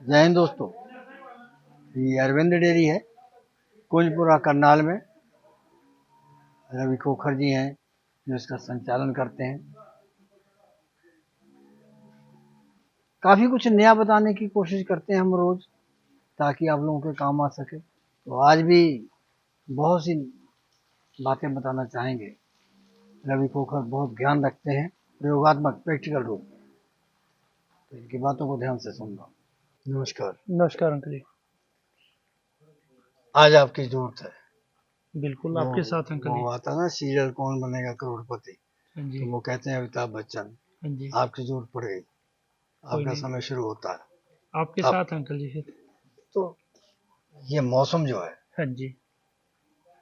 जय हिंद दोस्तों। ये अरविंद डेयरी है, कुंजपुरा करनाल में। रवि खोखर जी हैं जो इसका संचालन करते हैं। काफ़ी कुछ नया बताने की कोशिश करते हैं हम रोज़, ताकि आप लोगों के काम आ सके। तो आज भी बहुत सी बातें बताना चाहेंगे। रवि खोखर बहुत ज्ञान रखते हैं, प्रयोगात्मक प्रैक्टिकल रूप में, तो इनकी बातों को ध्यान से सुनना। नमस्कार। नमस्कार अंकल जी। आज आपकी जरूरत है। बिल्कुल आपके साथ अंकल जी। वो आता ना सीरियल कौन बनेगा करोड़पति, हाँ जी। तो वो कहते हैं अमिताभ बच्चन, हाँ जी। आपकी जरूरत पड़ेगी, आपका समय शुरू होता है आपके साथ अंकल जी फिर। तो ये मौसम जो है हाँ जी।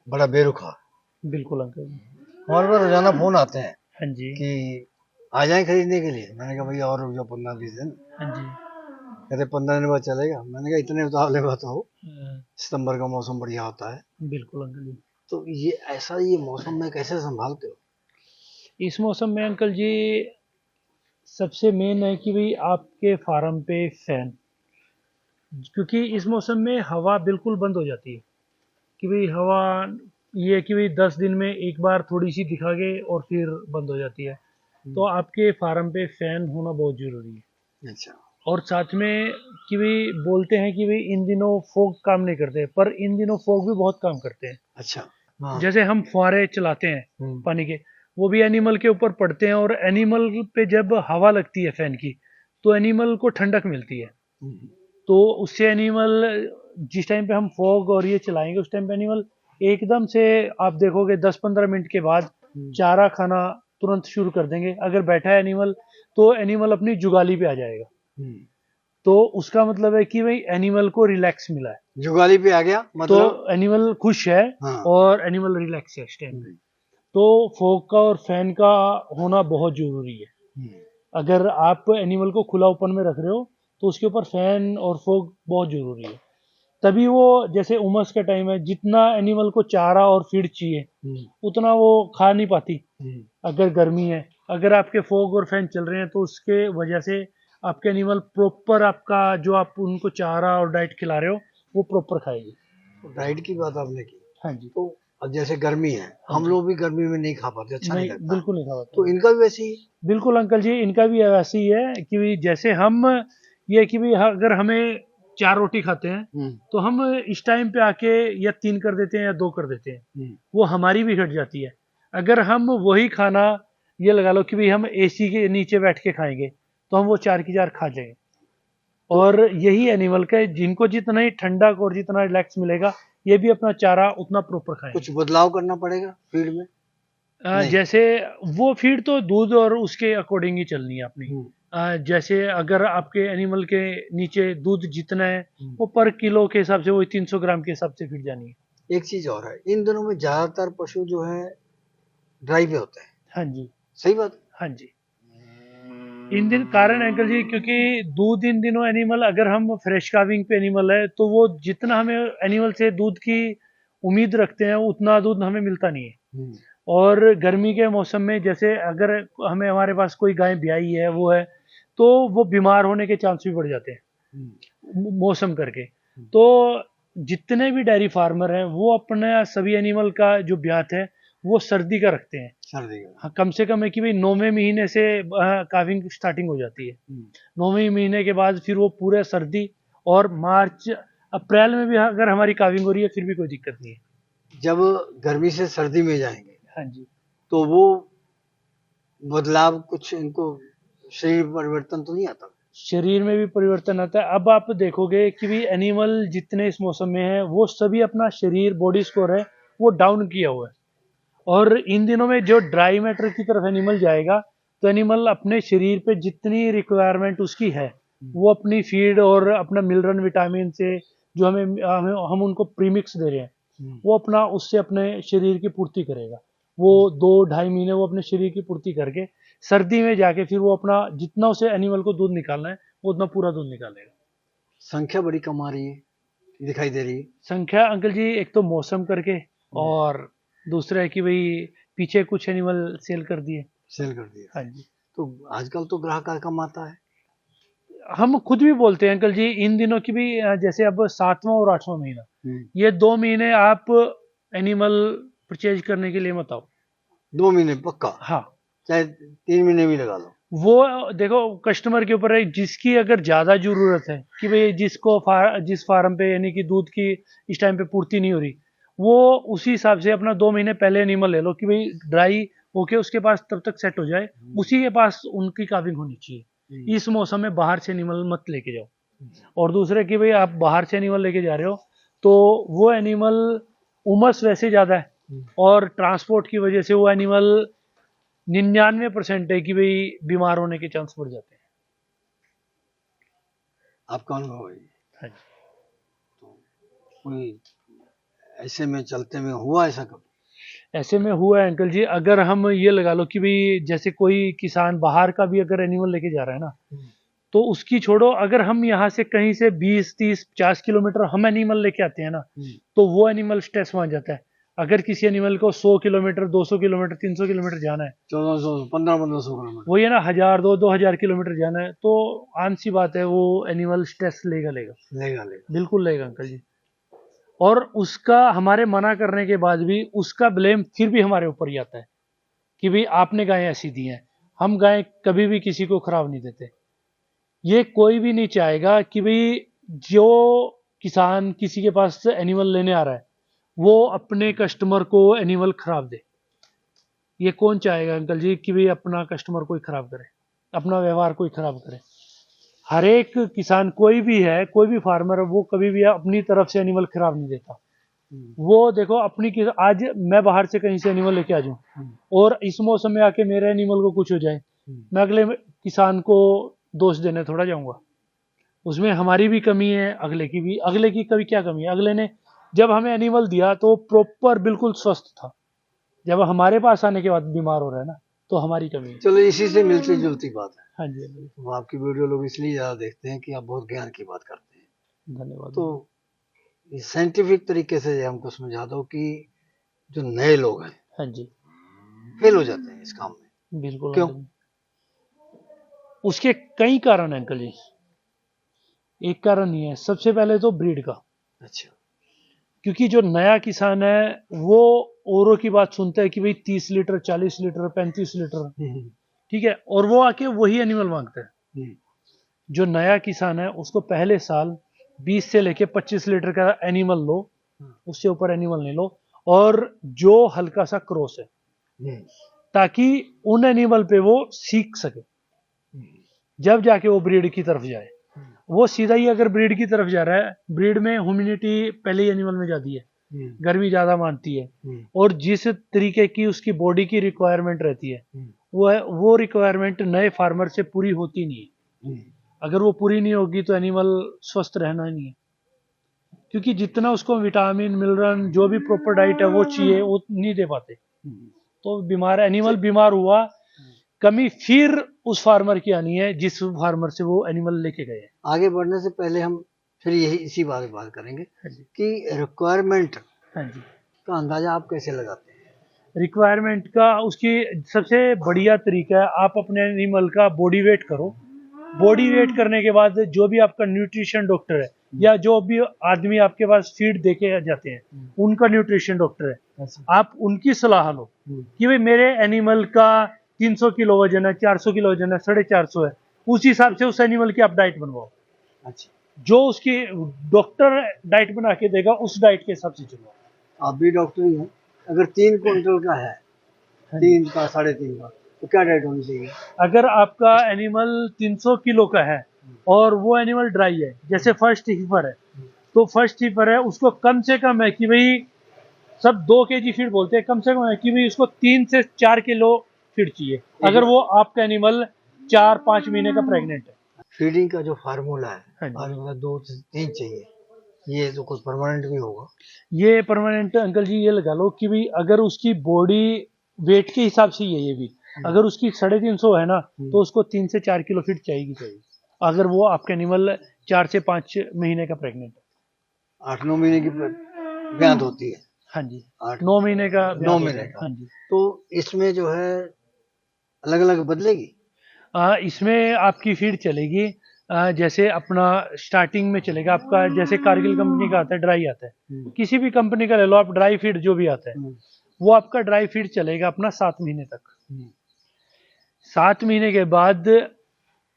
बड़ा बेरुखा। बिल्कुल अंकल जी। हमारे पास रोजाना फोन आते हैं हाँ जी। कि आ जाए खरीदने के लिए। मैंने कहा भैया और रुक जाओ 15-20 दिन। हाँ जी। कहते 15 दिन बाद चलेगा। मैंने कहा इतने उतावले बात हो, हाँ, सितंबर का मौसम बढ़िया होता है। बिल्कुल अंकल जी। तो ये ऐसा ये मौसम में कैसे संभालते हो? इस मौसम में अंकल जी सबसे मेन है कि भाई आपके फार्म पे फैन, क्योंकि इस मौसम में हवा बिल्कुल बंद हो जाती है। कि भाई हवा ये है कि भाई 10 दिन में एक बार थोड़ी सी दिखा के और फिर बंद हो जाती है। तो आपके फार्म पे फैन होना बहुत जरूरी है। अच्छा। और साथ में कि भाई बोलते हैं कि भाई इन दिनों फोग काम नहीं करते, पर इन दिनों फोग भी बहुत काम करते हैं। अच्छा। हाँ। जैसे हम फुहारे चलाते हैं पानी के, वो भी एनिमल के ऊपर पड़ते हैं, और एनिमल पे जब हवा लगती है फैन की तो एनिमल को ठंडक मिलती है। तो उससे एनिमल जिस टाइम पे हम फॉग और ये चलाएंगे उस टाइम पे एनिमल एकदम से आप देखोगे 10-15 मिनट के बाद चारा खाना तुरंत शुरू कर देंगे। अगर बैठा है एनिमल तो एनिमल अपनी जुगाली पे आ जाएगा। तो उसका मतलब है कि भाई एनिमल को रिलैक्स मिला है, जुगाली पे आ गया मतलब। तो एनिमल खुश है। हाँ। और एनिमल रिलैक्स है इस टाइम पे। तो फॉग का और फैन का होना बहुत जरूरी है। अगर आप एनिमल को खुला ओपन में रख रहे हो तो उसके ऊपर फैन और फॉग बहुत जरूरी है। तभी वो, जैसे उमस का टाइम है, जितना एनिमल को चारा और फीड चाहिए उतना वो खा नहीं पाती अगर गर्मी है। अगर आपके फॉग और फैन चल रहे हैं तो उसके वजह से आपके एनिमल प्रॉपर, आपका जो आप उनको चारा और डाइट खिला रहे हो वो प्रॉपर खाएगी। डाइट की बात आपने की। हाँ जी। तो अब जैसे गर्मी है, हम लोग भी गर्मी में नहीं खा पाते, अच्छा नहीं लगता। बिल्कुल नहीं खा पाते। तो इनका भी वैसे ही। बिल्कुल अंकल जी, इनका भी वैसे ही है कि जैसे हम, ये कि भाई अगर हमें 4 रोटी खाते हैं तो हम इस टाइम पे आके या 3 कर देते हैं या 2 कर देते हैं, वो हमारी भी घट जाती है। अगर हम वही खाना, ये लगा लो कि भाई हम एसी के नीचे बैठ के खाएंगे तो हम वो 4 की 4 खा जाएंगे। और यही एनिमल का है, जिनको जितना ही ठंडक और जितना रिलैक्स मिलेगा ये भी अपना चारा उतना प्रॉपर खाएंगे। कुछ बदलाव करना पड़ेगा फीड में? जैसे वो फीड तो दूध और उसके अकॉर्डिंग ही चलनी है अपनी। जैसे अगर आपके एनिमल के नीचे दूध जितना है वो पर किलो के हिसाब से वही 300 ग्राम के हिसाब से फीड जानी है। एक चीज और है, इन दिनों में ज्यादातर पशु जो है ड्राई पे होते हैं। हाँ जी। सही बात। हाँ जी। इन दिन कारण अंकल जी, क्योंकि दूध इन दिनों एनिमल, अगर हम फ्रेश काविंग पे एनिमल है तो वो जितना हमें एनिमल से दूध की उम्मीद रखते हैं उतना दूध हमें मिलता नहीं है। और गर्मी के मौसम में जैसे अगर हमें, हमारे पास कोई गाय ब्याई है वो है, तो वो बीमार होने के चांस भी बढ़ जाते हैं मौसम करके। तो जितने भी डेयरी फार्मर हैं वो अपने सभी एनिमल का जो ब्यात है वो सर्दी का रखते हैं। सर्दी का। हाँ, कम से कम है कि भाई 9वें महीने से काविंग स्टार्टिंग हो जाती है। 9वें महीने के बाद फिर वो पूरे सर्दी, और मार्च अप्रैल में भी अगर हमारी काविंग हो रही है फिर भी कोई दिक्कत नहीं है। जब गर्मी से सर्दी में जाएंगे, हाँ जी, तो वो बदलाव कुछ इनको शरीर परिवर्तन तो नहीं आता? शरीर में भी परिवर्तन आता है। अब आप देखोगे कि भी एनिमल जितने इस मौसम में है वो सभी अपना शरीर, बॉडी स्कोर है वो डाउन किया हुआ है। और इन दिनों में जो ड्राई मैटर की तरफ एनिमल जाएगा तो एनिमल अपने शरीर पे जितनी रिक्वायरमेंट उसकी है वो अपनी फीड और अपना मिनरल विटामिन से, जो हम उनको प्रीमिक्स दे रहे हैं, वो अपना उससे अपने शरीर की पूर्ति करेगा। वो 2-2.5 महीने वो अपने शरीर की पूर्ति करके सर्दी में जाके फिर वो अपना जितना उसे एनिमल को दूध निकालना है वो उतना पूरा दूध निकालेगा। संख्या बड़ी कम आ रही है, दिखाई दे रही है। संख्या अंकल जी एक तो मौसम करके, और दूसरा है कि भाई पीछे कुछ एनिमल सेल कर दिए। सेल कर दिया। हाँ जी। तो आजकल तो ग्राहक कम आता है। हम खुद भी बोलते हैं अंकल जी इन दिनों की भी, जैसे अब 7वां और 8वां महीना, ये 2 महीने आप एनिमल परचेज करने के लिए मत आओ। 2 महीने पक्का, हाँ, चाहे 3 महीने भी लगा लो। वो देखो कस्टमर के ऊपर है, जिसकी अगर ज्यादा जरूरत है कि भाई जिसको जिस फार्म पे यानी कि दूध की इस टाइम पे पूर्ति नहीं हो रही, वो उसी हिसाब से अपना 2 महीने पहले एनिमल ले लो कि भाई ड्राई होके उसके पास तब तक सेट हो जाए, उसी के पास उनकी काविंग होनी चाहिए। इस मौसम में बाहर से एनिमल मत लेके जाओ। और दूसरे कि भाई आप बाहर से एनिमल लेके जा रहे हो तो वो एनिमल उमस वैसे ज्यादा है और ट्रांसपोर्ट की वजह से वो एनिमल 99% है कि भाई बीमार होने के चांस बढ़ जाते हैं। आपका अनुभव है? हाँ जी। तो कोई ऐसे में चलते में हुआ ऐसा कब? ऐसे में हुआ है अंकल जी, अगर हम ये लगा लो कि भाई जैसे कोई किसान बाहर का भी अगर एनिमल लेके जा रहा है ना, तो उसकी छोड़ो, अगर हम यहाँ से कहीं से 20, 30, 50 किलोमीटर हम एनिमल लेके आते हैं ना, तो वो एनिमल स्ट्रेस मान जाता है। अगर किसी एनिमल को 100 किलोमीटर, 200 किलोमीटर, 300 किलोमीटर जाना है, 1400, 1500 किलोमीटर, वो ये ना 1000, 2000 किलोमीटर जाना है, तो आम सी बात है वो एनिमल स्ट्रेस लेगा लेगा लेगा बिल्कुल लेगा अंकल जी। और उसका हमारे मना करने के बाद भी उसका ब्लेम फिर भी हमारे ऊपर ही आता है कि भाई आपने गायें ऐसी दी हैं। हम गायें कभी भी किसी को खराब नहीं देते। ये कोई भी नहीं चाहेगा कि भाई जो किसान किसी के पास से एनिमल लेने आ रहा है वो अपने कस्टमर को एनिमल खराब दे। ये कौन चाहेगा अंकल जी कि भाई अपना कस्टमर कोई खराब करे, अपना व्यवहार कोई खराब करे। हर एक किसान कोई भी है, कोई भी फार्मर है, वो कभी भी अपनी तरफ से एनिमल खराब नहीं देता। वो देखो अपनी आज मैं बाहर से कहीं से एनिमल लेके आ जाऊं और इस मौसम में आके मेरे एनिमल को कुछ हो जाए, मैं अगले किसान को दोष देने थोड़ा जाऊंगा। उसमें हमारी भी कमी है, अगले की भी। अगले की कभी क्या कमी है? अगले ने जब हमें एनिमल दिया तो प्रॉपर बिल्कुल स्वस्थ था, जब हमारे पास आने के बाद बीमार हो रहा है ना, तो हमारी कमी है। चलो इसी से मिलती जुलती बात है। हाँ जी, हाँ जी। वो आपकी वीडियो लोग इसलिए ज्यादा देखते हैं कि आप बहुत ज्ञान की बात करते हैं। धन्यवाद। तो साइंटिफिक तरीके से हमको समझा दो कि जो नए लोग हैं, हाँ जी, फेल हो जाते हैं इस काम में, बिल्कुल। क्यों? उसके कई कारण हैं अंकल जी, एक कारण नहीं है। सबसे पहले तो ब्रीड का। अच्छा। क्योंकि जो नया किसान है वो औरों की बात सुनता है कि भाई 30 लीटर, 40 लीटर, 35 लीटर, ठीक है, और वो आके वही एनिमल मांगता है। जो नया किसान है उसको पहले साल 20 से लेके 25 लीटर का एनिमल लो, उससे ऊपर एनिमल नहीं लो, और जो हल्का सा क्रॉस है, ताकि उन एनिमल पे वो सीख सके, जब जाके वो ब्रीड की तरफ जाए। वो सीधा ही अगर ब्रीड की तरफ जा रहा है, ब्रीड में ह्यूमिडिटी पहले ही एनिमल में जाती है, गर्मी ज्यादा मानती है, और जिस तरीके की उसकी बॉडी की रिक्वायरमेंट रहती है वो रिक्वायरमेंट नए फार्मर से पूरी होती नहीं है। अगर वो पूरी नहीं होगी तो एनिमल स्वस्थ रहना ही नहीं है, क्योंकि जितना उसको विटामिन, मिनरल, जो भी प्रॉपर डाइट है वो चाहिए, वो नहीं दे पाते। तो बीमार एनिमल बीमार हुआ, कमी फिर उस फार्मर की आनी है जिस फार्मर से वो एनिमल लेके गए। आगे बढ़ने से पहले हम फिर यही इसी बात करेंगे कि रिक्वायरमेंट का अंदाजा आप कैसे लगाते हैं? रिक्वायरमेंट का उसकी सबसे बढ़िया तरीका है, आप अपने एनिमल का बॉडी वेट करो। बॉडी वेट करने के बाद जो भी आपका न्यूट्रिशन डॉक्टर है या जो भी आदमी आपके पास फीड देके जाते हैं उनका न्यूट्रिशन डॉक्टर है, आप उनकी सलाह लो कि भाई मेरे एनिमल का 300 किलो वजन है, 400 किलो वजन है, 450 है, उस हिसाब से उस एनिमल की आप डाइट बनवाओ। अच्छा। जो उसकी डॉक्टर डाइट बना के देगा उस डाइट के हिसाब से चलो। आप भी डॉक्टर ही हैं, अगर 3 क्विंटल का है, 3 का, 3.5 का, तो क्या डाइट होनी चाहिए? अगर आपका एनिमल 300 किलो का है और वो एनिमल ड्राई है, जैसे फर्स्ट हीफर है, तो फर्स्ट हीफर है उसको कम से कम है कि भाई सब 2 kg फीड बोलते हैं, कम से कम है कि भाई उसको 3 से 4 किलो फीड चाहिए, अगर वो आपका एनिमल 4-5 महीने का प्रेग्नेंट है। फीडिंग का जो फार्मूला है, 2 से 3 चाहिए, ये तो कुछ परमानेंट भी होगा? ये परमानेंट अंकल जी ये लगा लो कि भाई अगर उसकी बॉडी वेट के हिसाब से ये भी अगर उसकी 350 है ना, तो उसको 3 से 4 किलो फीड चाहिए, अगर वो आपका एनिमल 4 से 5 महीने का प्रेग्नेंट है। 8-9 महीने की ब्यात होती है। हाँ जी, 9 महीने का। 9 महीने का। हाँ जी। तो इसमें जो है अलग अलग बदलेगी? इसमें आपकी फीड चलेगी जैसे अपना स्टार्टिंग में चलेगा आपका, जैसे कारगिल कंपनी का आता है, ड्राई आता है, किसी भी कंपनी का ले लो आप, ड्राई फीड जो भी आता है वो आपका ड्राई फीड चलेगा अपना 7 महीने तक। 7 महीने के बाद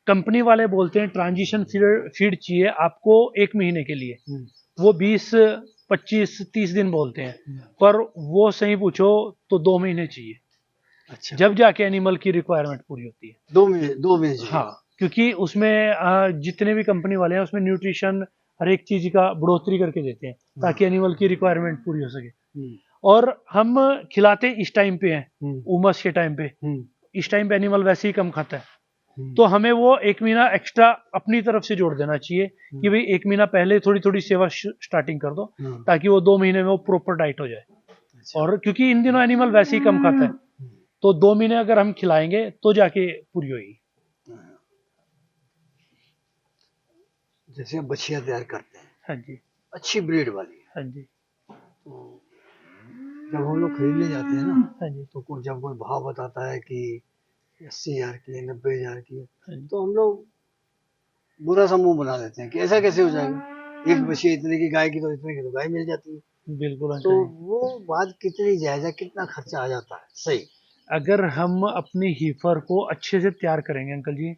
कंपनी वाले बोलते हैं ट्रांजिशन फीड चाहिए आपको 1 महीने के लिए, वो 20 25 30 दिन बोलते हैं, पर वो सही पूछो तो 2 महीने चाहिए। अच्छा, जब जाके एनिमल की रिक्वायरमेंट पूरी होती है। 2 महीने चाहिए। हाँ, क्योंकि उसमें जितने भी कंपनी वाले हैं उसमें न्यूट्रिशन हर एक चीज का बढ़ोतरी करके देते हैं ताकि एनिमल की रिक्वायरमेंट पूरी हो सके। और हम खिलाते इस टाइम पे हैं, उमस के टाइम पे, इस टाइम पे एनिमल वैसे ही कम खाता है, तो हमें वो 1 महीना एक्स्ट्रा अपनी तरफ से जोड़ देना चाहिए कि भाई 1 महीना पहले थोड़ी थोड़ी सेवा स्टार्टिंग कर दो ताकि वो 2 महीने में वो प्रॉपर डाइट हो जाए। और क्योंकि इन दिनों एनिमल वैसे ही कम खाता है, तो 2 महीने अगर हम खिलाएंगे तो जाके पूरी होगी। जैसे बछिया तैयार करते हैं, हाँ जी, अच्छी ब्रीड वाली, हाँ जी, तो जब हम लोग खरीदने जाते हैं ना, हाँ जी, तो जब कोई भाव बताता है कि 80,000 की है, 90,000 की है, हाँ जी। तो हम लोग बुरा सा मुंह बना देते हैं कि ऐसा कैसे हो जाएगा, एक बछिया इतने की गाय की तो इतने की तो गाय मिल जाती है। बिल्कुल तो अंकल जी, वो बात कितनी जायज है, कितना खर्चा आ जाता है सही? अगर हम अपनी हीफर को अच्छे से तैयार करेंगे अंकल जी,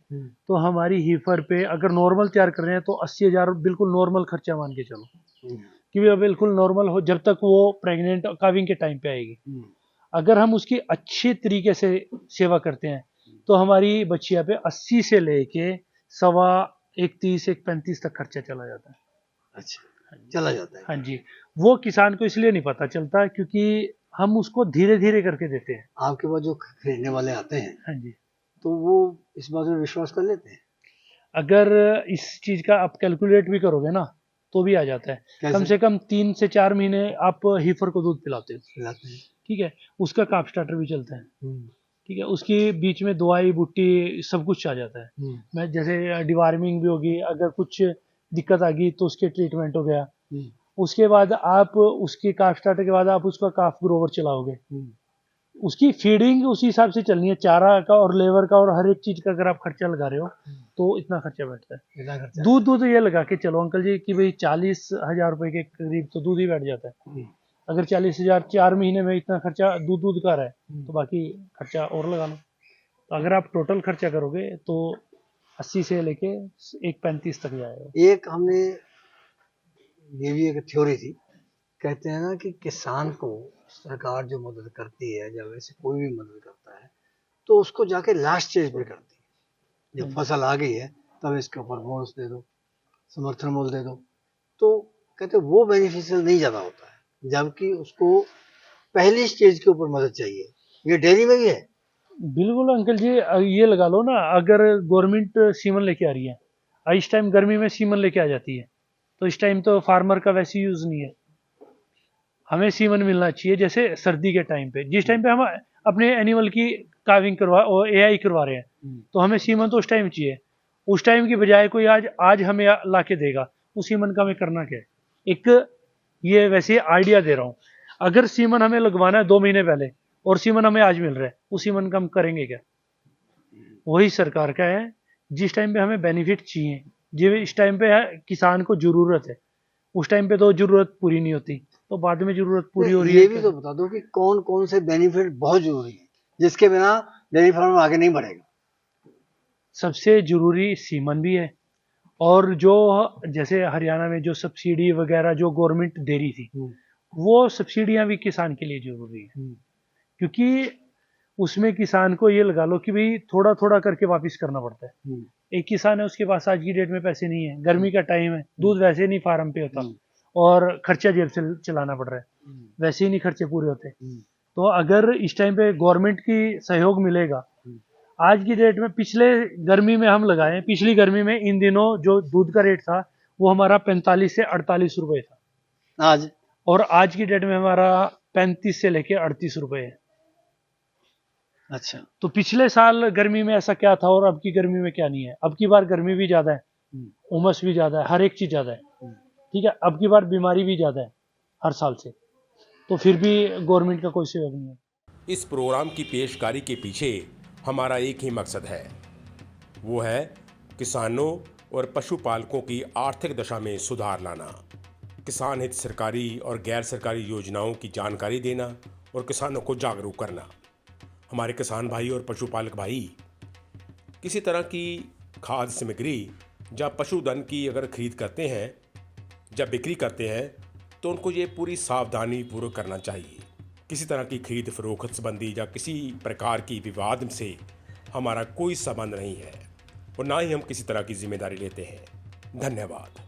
तो हमारी हीफर पे अगर नॉर्मल तैयार कर रहे हैं तो 80,000 बिल्कुल नॉर्मल खर्चा मान के चलो कि वो बिल्कुल नॉर्मल हो जब तक वो प्रेग्नेंट काविंग के टाइम पे आएगी। अगर हम उसकी अच्छी तरीके से सेवा करते हैं तो हमारी बच्चिया पे 80 से लेके 1.25 1.35 तक खर्चा चला जाता है। अच्छा, चला जाता है। हाँ जी, वो किसान को इसलिए नहीं पता चलता क्योंकि हम उसको धीरे धीरे करके देते हैं। आपके पास जो खरीदने वाले आते हैं, हाँ जी, तो वो इस बात में विश्वास कर लेते हैं? अगर इस चीज का आप कैलकुलेट भी करोगे ना तो भी आ जाता है। कैसे? कम से कम 3 से 4 महीने आप हीफर को दूध पिलाते हो, खिलाते हैं। ठीक है, उसका काफ स्टार्टर भी चलता है, ठीक है, उसकी बीच में दवाई बूटी सब कुछ आ जाता है। मैं जैसे डिवार्मिंग भी होगी, अगर कुछ दिक्कत आ गई तो उसके ट्रीटमेंट हो गया। उसके बाद आप उसकी काफ स्टार्टर के बाद आप उसका काफ ग्रोवर चलाओगे, उसकी फीडिंग उसी हिसाब से चलनी है, चारा का और लेबर का और हर एक चीज का अगर आप खर्चा लगा रहे हो तो इतना खर्चा बैठता है। इतना खर्चा दूध ये लगा के चलो अंकल जी कि भाई 40,000 रुपए के करीब तो दूध ही बैठ जाता है। अगर 40,000 4 महीने में इतना खर्चा दूध का रहा है तो बाकी खर्चा और लगा लो। तो अगर आप टोटल खर्चा करोगे तो 80 से लेके 1.35 तक जाएगा। एक हमने ये भी एक थ्योरी थी, कहते हैं ना कि किसान को सरकार जो मदद करती है, जब ऐसे कोई भी मदद करता है तो उसको जाके लास्ट स्टेज पे करती है। जब फसल आ गई है तब इसके ऊपर बोनस दे दो, समर्थन मूल्य दे दो, तो कहते वो बेनिफिशियल नहीं ज्यादा होता है, जबकि उसको पहली स्टेज के ऊपर मदद चाहिए। ये डेयरी में भी है। बिल्कुल अंकल जी, ये लगा लो ना, अगर गवर्नमेंट सीमन लेके आ रही है, इस टाइम गर्मी में सीमन लेके आ जाती है, तो इस टाइम तो फार्मर का वैसे यूज नहीं है, हमें सीमन मिलना चाहिए। जैसे सर्दी के टाइम पे, जिस टाइम पे हम अपने एनिमल की काविंग करवा और एआई करवा रहे हैं, तो हमें सीमन तो उस टाइम चाहिए। उस टाइम की बजाय कोई आज हमें ला के देगा, उस सीमन का हमें करना क्या है? एक ये वैसे आइडिया दे रहा हूँ, अगर सीमन हमें लगवाना है 2 महीने पहले और सीमन हमें आज मिल रहा है, उस सीमन का हम करेंगे क्या? वही सरकार का है, जिस टाइम पे हमें बेनिफिट चाहिए, जिस टाइम पे किसान को जरूरत है, उस टाइम पे तो जरूरत पूरी नहीं होती, तो बाद में जरूरत पूरी हो रही है। ये भी तो बता दो कि कौन कौन से बेनिफिट बहुत जरूरी है जिसके बिना डेयरी फार्म आगे नहीं बढ़ेगा। सबसे जरूरी सीमन भी है, और जो जैसे हरियाणा में जो सब्सिडी वगैरह जो गवर्नमेंट दे रही थी, वो सब्सिडियां भी किसान के लिए जरूरी है, क्योंकि उसमें किसान को ये लगा लो कि भाई थोड़ा थोड़ा करके वापस करना पड़ता है। एक किसान है, उसके पास आज की डेट में पैसे नहीं है, गर्मी का टाइम है, दूध वैसे नहीं फार्म पे होता और खर्चा जेब से चलाना पड़ रहा है, वैसे ही नहीं खर्चे पूरे होते। तो अगर इस टाइम पे गवर्नमेंट की सहयोग मिलेगा, आज की डेट में, पिछले गर्मी में हम लगाए, पिछली गर्मी में इन दिनों जो दूध का रेट था वो हमारा 45 से 48 रुपए था आज, और आज की डेट में हमारा 35 से लेके 38 रुपए है। अच्छा, तो पिछले साल गर्मी में ऐसा क्या था और अब की गर्मी में क्या नहीं है? अब की बार गर्मी भी ज्यादा है, उमस भी ज्यादा है, हर एक चीज ज्यादा है, ठीक है, अब की बार बीमारी भी ज्यादा है हर साल से, तो फिर भी गवर्नमेंट का कोई सहयोग नहीं है। इस प्रोग्राम की पेशकारी के पीछे हमारा एक ही मकसद है, वो है किसानों और पशुपालकों की आर्थिक दशा में सुधार लाना, किसान हित सरकारी और गैर सरकारी योजनाओं की जानकारी देना और किसानों को जागरूक करना। हमारे किसान भाई और पशुपालक भाई किसी तरह की खाद्य सामग्री या पशुधन की अगर खरीद करते हैं, जब बिक्री करते हैं, तो उनको ये पूरी सावधानी पूर्वक करना चाहिए। किसी तरह की खरीद फरोख्त संबंधी या किसी प्रकार की विवाद से हमारा कोई संबंध नहीं है और ना ही हम किसी तरह की जिम्मेदारी लेते हैं। धन्यवाद।